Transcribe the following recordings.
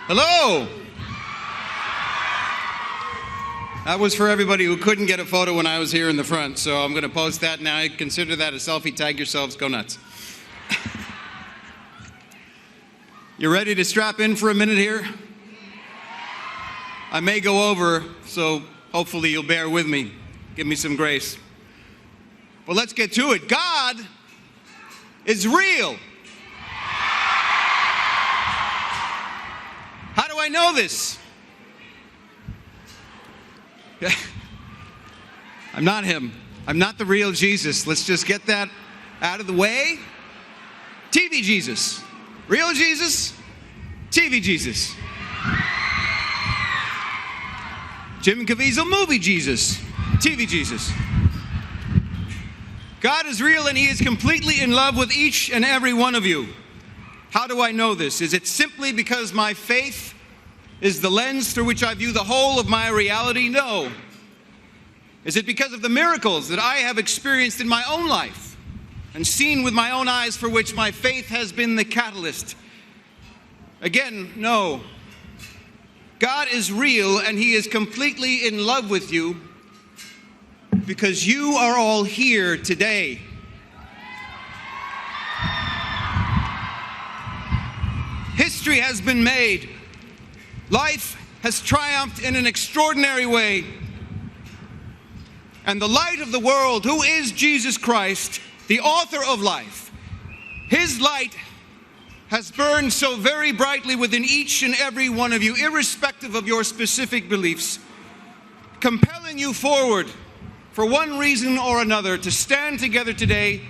Hello! That was for everybody who couldn't get a photo when I was here in the front, so I'm going to post that now. Consider that a selfie. Tag yourselves. Go nuts. You ready to strap in for a minute here? I may go over, so hopefully you'll bear with me. Give me some grace. Well, let's get to it. God is real. How do I know this? I'm not him. I'm not the real Jesus. Let's just get that out of the way. TV Jesus. Real Jesus, TV Jesus. Jim Caviezel movie Jesus, TV Jesus. God is real and he is completely in love with each and every one of you. How do I know this? Is it simply because my faith is the lens through which I view the whole of my reality? No. Is it because of the miracles that I have experienced in my own life and seen with my own eyes for which my faith has been the catalyst? Again, no. God is real and he is completely in love with you because you are all here today. History has been made. Life has triumphed in an extraordinary way. And the light of the world, who is Jesus Christ, the author of life, his light has burned so very brightly within each and every one of you, irrespective of your specific beliefs, compelling you forward for one reason or another to stand together today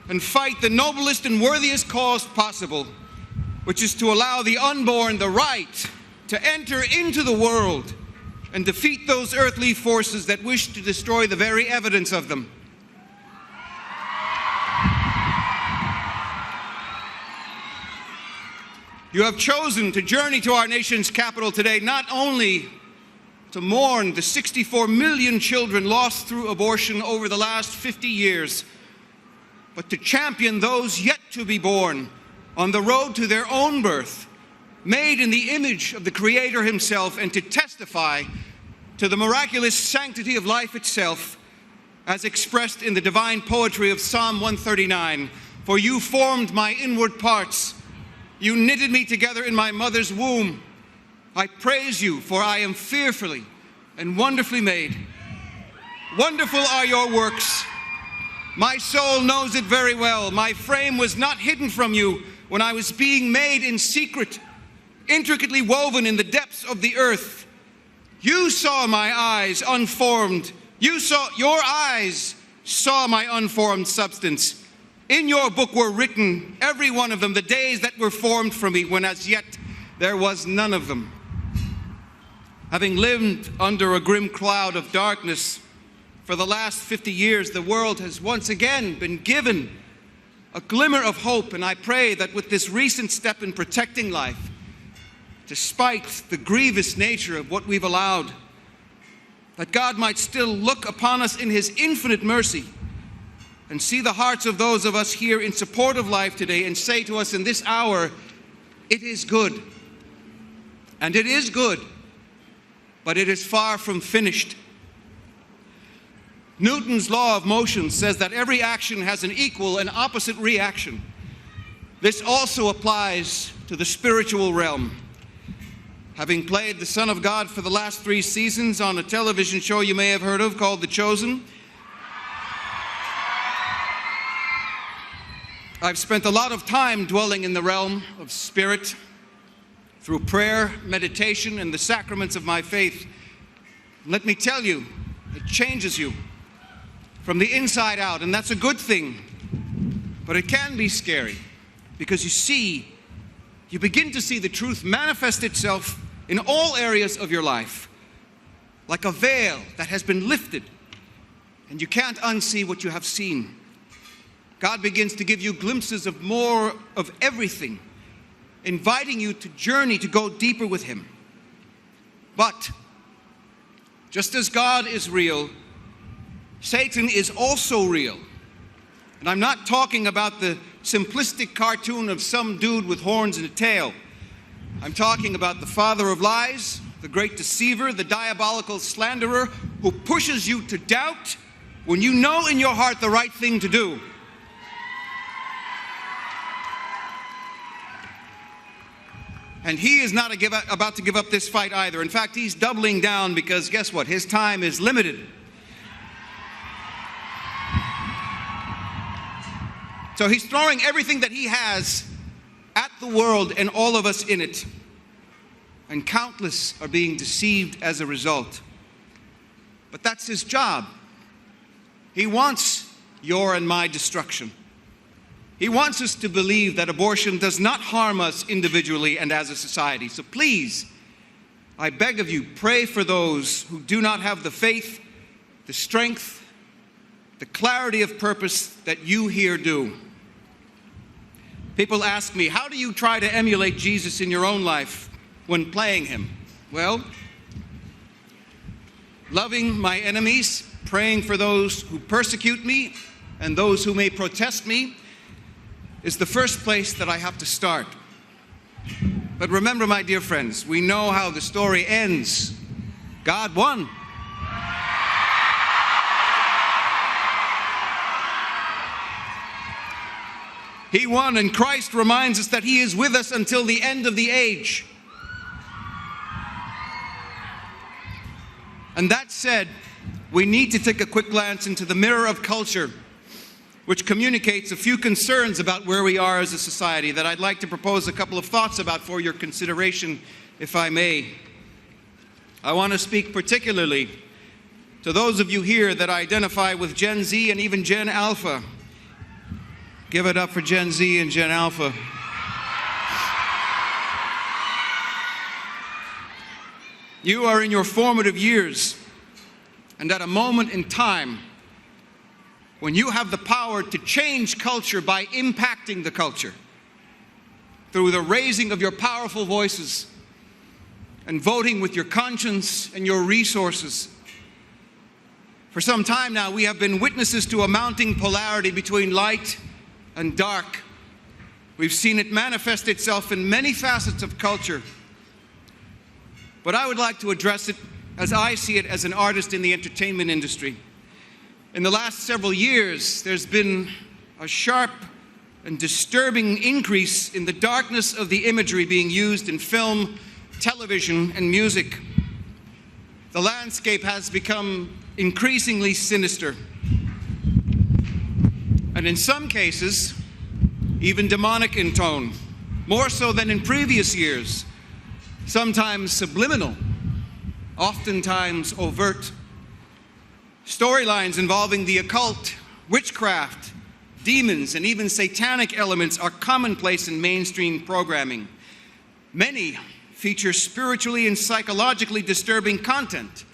and fight the noblest and worthiest cause possible, which is to allow the unborn the right to enter into the world and defeat those earthly forces that wish to destroy the very evidence of them. You have chosen to journey to our nation's capital today not only to mourn the 64 million children lost through abortion over the last 50 years, but to champion those yet to be born on the road to their own birth, made in the image of the Creator himself, and to testify to the miraculous sanctity of life itself, as expressed in the divine poetry of Psalm 139. For you formed my inward parts. You knitted me together in my mother's womb. I praise you, for I am fearfully and wonderfully made. Wonderful are your works. My soul knows it very well. My frame was not hidden from you when I was being made in secret, intricately woven in the depths of the earth. You saw my eyes unformed. Your eyes saw my unformed substance. In your book were written, every one of them, the days that were formed for me, when as yet there was none of them. Having lived under a grim cloud of darkness for the last 50 years, the world has once again been given a glimmer of hope, and I pray that with this recent step in protecting life, despite the grievous nature of what we've allowed, that God might still look upon us in his infinite mercy and see the hearts of those of us here in support of life today and say to us in this hour, it is good. And it is good, but it is far from finished. Newton's law of motion says that every action has an equal and opposite reaction. This also applies to the spiritual realm. Having played the Son of God for the last 3 seasons on a television show you may have heard of called The Chosen, I've spent a lot of time dwelling in the realm of spirit through prayer, meditation, and the sacraments of my faith. Let me tell you, it changes you from the inside out, and that's a good thing. But it can be scary because you begin to see the truth manifest itself in all areas of your life, like a veil that has been lifted, and you can't unsee what you have seen. God begins to give you glimpses of more of everything, inviting you to journey to go deeper with him. But just as God is real, Satan is also real. And I'm not talking about the simplistic cartoon of some dude with horns and a tail. I'm talking about the father of lies, the great deceiver, the diabolical slanderer who pushes you to doubt when you know in your heart the right thing to do. And he is not about to give up this fight either. In fact, he's doubling down because guess what? His time is limited. So he's throwing everything that he has at the world and all of us in it. And countless are being deceived as a result. But that's his job. He wants your and my destruction. He wants us to believe that abortion does not harm us individually and as a society. So please, I beg of you, pray for those who do not have the faith, the strength, the clarity of purpose that you here do. People ask me, how do you try to emulate Jesus in your own life when playing him? Well, loving my enemies, praying for those who persecute me and those who may protest me is the first place that I have to start. But remember, my dear friends, we know how the story ends. God won. He won, and Christ reminds us that he is with us until the end of the age. And that said, we need to take a quick glance into the mirror of culture, which communicates a few concerns about where we are as a society that I'd like to propose a couple of thoughts about for your consideration, if I may. I want to speak particularly to those of you here that identify with Gen Z and even Gen Alpha. Give it up for Gen Z and Gen Alpha. You are in your formative years, and at a moment in time when you have the power to change culture by impacting the culture through the raising of your powerful voices and voting with your conscience and your resources. For some time now, we have been witnesses to a mounting polarity between light and dark. We've seen it manifest itself in many facets of culture. But I would like to address it as I see it as an artist in the entertainment industry. In the last several years, there's been a sharp and disturbing increase in the darkness of the imagery being used in film, television, and music. The landscape has become increasingly sinister, and in some cases, even demonic in tone, more so than in previous years, sometimes subliminal, oftentimes overt. Storylines involving the occult, witchcraft, demons, and even satanic elements are commonplace in mainstream programming. Many feature spiritually and psychologically disturbing content.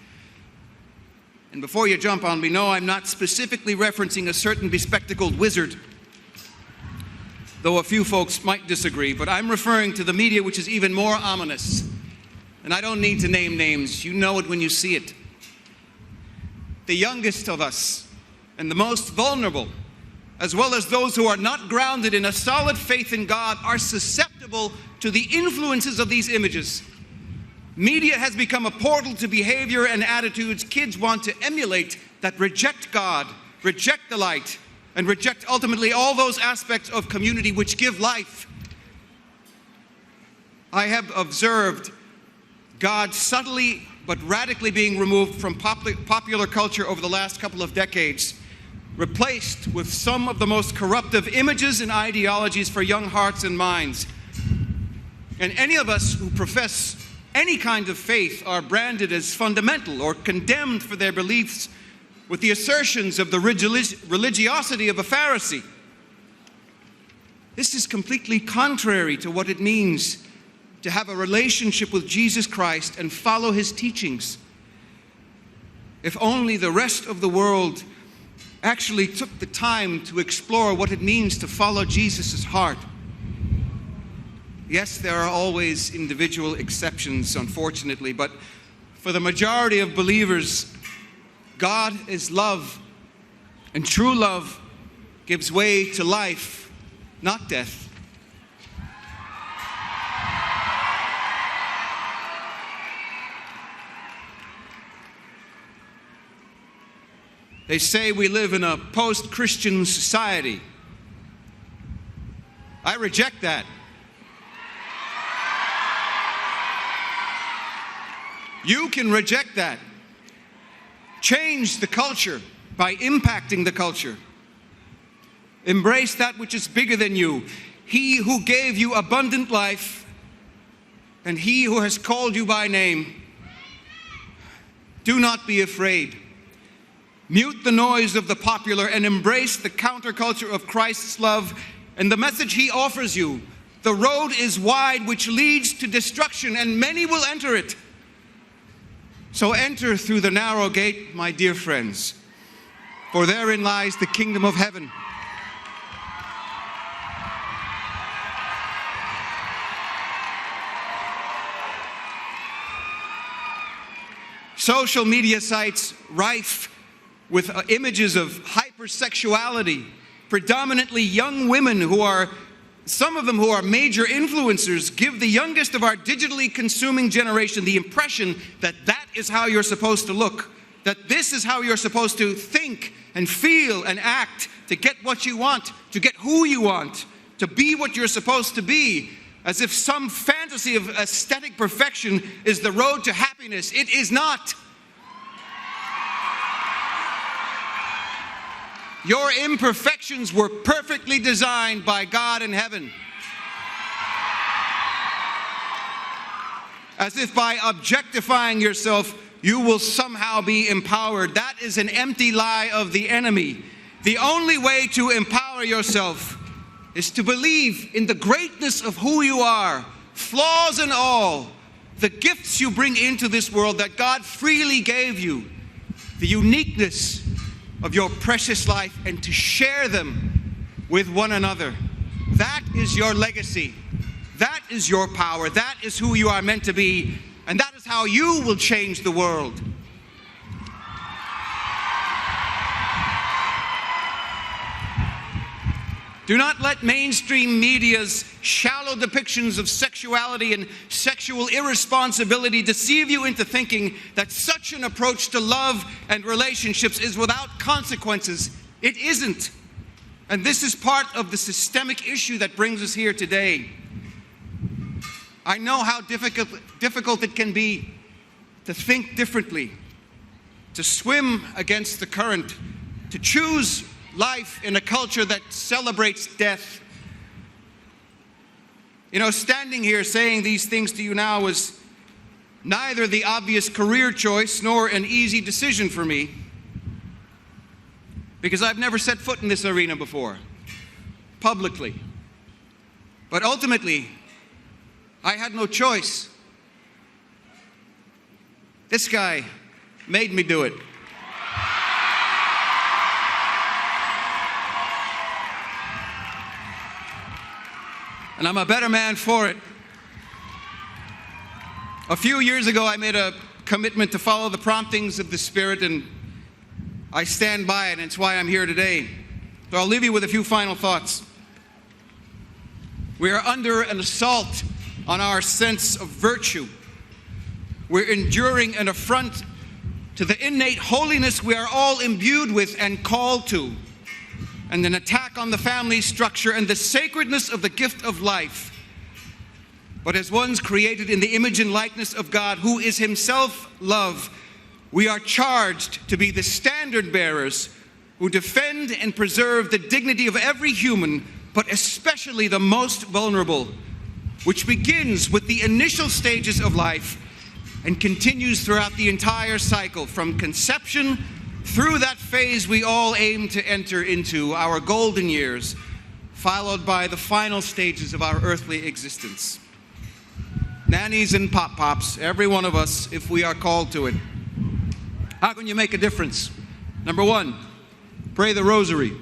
And before you jump on me, no, I'm not specifically referencing a certain bespectacled wizard, though a few folks might disagree, but I'm referring to the media which is even more ominous. And I don't need to name names, you know it when you see it. The youngest of us and the most vulnerable, as well as those who are not grounded in a solid faith in God, are susceptible to the influences of these images. Media has become a portal to behavior and attitudes kids want to emulate that reject God, reject the light, and reject ultimately all those aspects of community which give life. I have observed God subtly but radically being removed from popular culture over the last couple of decades, replaced with some of the most corruptive images and ideologies for young hearts and minds. And any of us who profess any kind of faith are branded as fundamental or condemned for their beliefs with the assertions of the religiosity of a Pharisee. This is completely contrary to what it means to have a relationship with Jesus Christ and follow his teachings. If only the rest of the world actually took the time to explore what it means to follow Jesus' heart. Yes, there are always individual exceptions, unfortunately, but for the majority of believers, God is love, and true love gives way to life, not death. They say we live in a post-Christian society. I reject that. You can reject that. Change the culture by impacting the culture. Embrace that which is bigger than you. He who gave you abundant life and he who has called you by name. Do not be afraid. Mute the noise of the popular and embrace the counterculture of Christ's love and the message he offers you. The road is wide which leads to destruction, and many will enter it. So enter through the narrow gate, my dear friends, for therein lies the kingdom of heaven. Social media sites rife with images of hypersexuality, predominantly young women who are, some of them who are major influencers, give the youngest of our digitally consuming generation the impression that that is how you're supposed to look, that this is how you're supposed to think and feel and act to get what you want, to get who you want, to be what you're supposed to be, as if some fantasy of aesthetic perfection is the road to happiness. It is not. Your imperfections were perfectly designed by God in heaven. As if by objectifying yourself, you will somehow be empowered. That is an empty lie of the enemy. The only way to empower yourself is to believe in the greatness of who you are, flaws and all, the gifts you bring into this world that God freely gave you, the uniqueness of your precious life, and to share them with one another. That is your legacy. That is your power. That is who you are meant to be. And that is how you will change the world. Do not let mainstream media's shallow depictions of sexuality and sexual irresponsibility deceive you into thinking that such an approach to love and relationships is without consequences. It isn't. And this is part of the systemic issue that brings us here today. I know how difficult it can be to think differently, to swim against the current, to choose life in a culture that celebrates death. You know, standing here saying these things to you now was neither the obvious career choice nor an easy decision for me, because I've never set foot in this arena before, publicly. But ultimately, I had no choice. This guy made me do it. And I'm a better man for it. A few years ago, I made a commitment to follow the promptings of the Spirit, and I stand by it, and it's why I'm here today. So I'll leave you with a few final thoughts. We are under an assault on our sense of virtue. We're enduring an affront to the innate holiness we are all imbued with and called to, and an attack on the family structure and the sacredness of the gift of life. But as ones created in the image and likeness of God, who is himself love, we are charged to be the standard bearers who defend and preserve the dignity of every human, but especially the most vulnerable, which begins with the initial stages of life and continues throughout the entire cycle, from conception through that phase we all aim to enter into, our golden years, followed by the final stages of our earthly existence. Nannies and pop-pops, every one of us, if we are called to it. How can you make a difference? Number one, pray the rosary.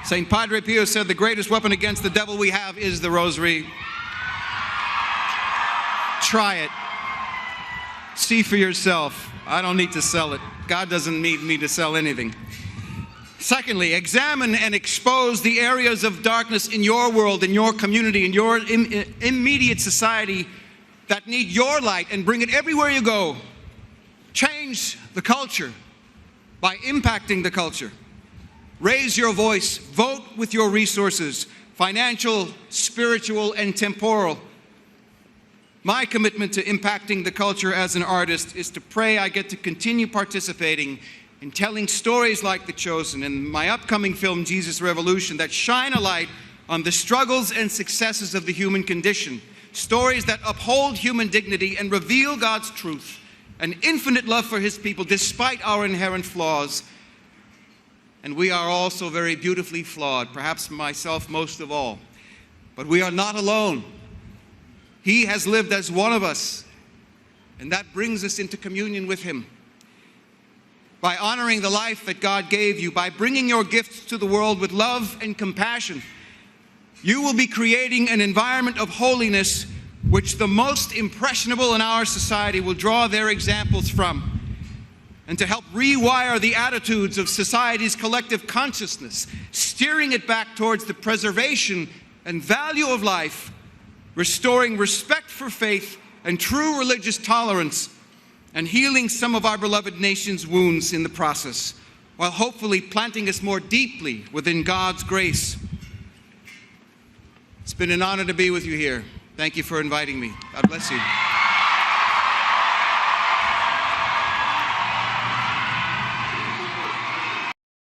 St. Padre Pio said the greatest weapon against the devil we have is the rosary. Try it. See for yourself. I don't need to sell it. God doesn't need me to sell anything. Secondly, examine and expose the areas of darkness in your world, in your community, in your immediate society that need your light, and bring it everywhere you go. Change the culture by impacting the culture. Raise your voice. Vote with your resources, financial, spiritual, and temporal. My commitment to impacting the culture as an artist is to pray I get to continue participating in telling stories like The Chosen and my upcoming film, Jesus Revolution, that shine a light on the struggles and successes of the human condition. Stories that uphold human dignity and reveal God's truth, an infinite love for his people despite our inherent flaws. And we are all so very beautifully flawed, perhaps myself most of all. But we are not alone. He has lived as one of us, and that brings us into communion with him. By honoring the life that God gave you, by bringing your gifts to the world with love and compassion, you will be creating an environment of holiness which the most impressionable in our society will draw their examples from, and to help rewire the attitudes of society's collective consciousness, steering it back towards the preservation and value of life, restoring respect for faith and true religious tolerance, and healing some of our beloved nation's wounds in the process, while hopefully planting us more deeply within God's grace. It's been an honor to be with you here. Thank you for inviting me. God bless you.